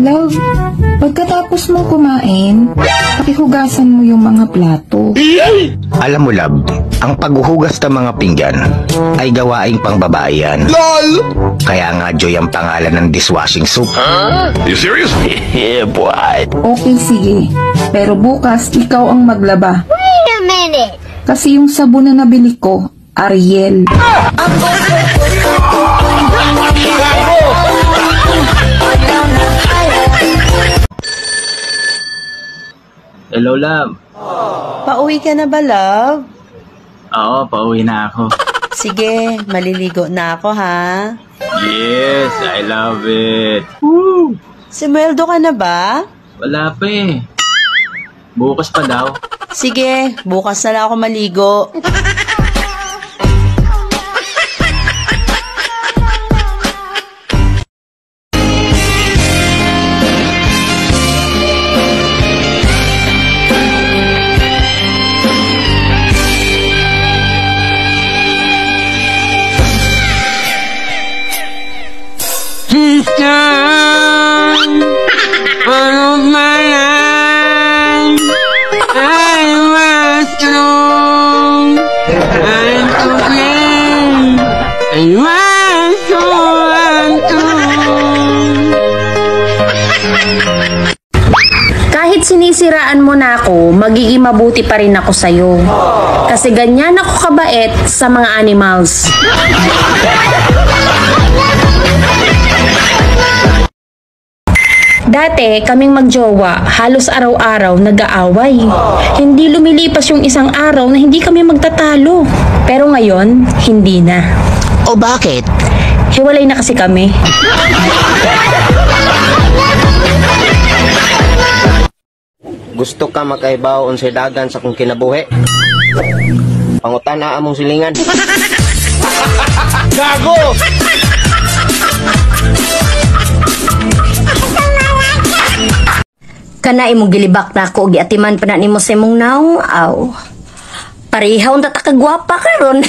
Love, pagkatapos mong kumain, pakihugasan mo yung mga plato. Alam mo, love, ang paghuhugas ng mga pinggan ay gawaing pangbabae yan. LOL! Kaya nga Joy ang pangalan ng dishwashing soap. You serious? Yeah, boy. Okay, sige. Pero bukas, ikaw ang maglaba. Wait a minute! Kasi yung sabon na nabili ko, Ariel. Hello, love. Pauwi ka na ba, love? Oo, pauwi na ako. Sige, maliligo na ako, ha? Yes, I love it. Woo! Sumweldo ka na ba? Wala pa eh. Bukas pa daw. Sige, bukas na lang ako maligo. Kahit sinisiraan mo na ako, magiging mabuti pa rin ako sa'yo. Kasi ganyan ako kabait sa mga animals. Dati, kaming magjowa, halos araw-araw nag-aaway. Hindi lumilipas yung isang araw na hindi kami magtatalo. Pero ngayon, hindi na. O bakit? Hiwalay na kasi kami. Gusto ka makaibaw unsay dagan sa kung kinabuhi? Pangutan na among silingan. Gago! Kana imong gilibak na ako, giatiman pa na nimo sa imong naong, aw. Parehaw na takagwapa karon.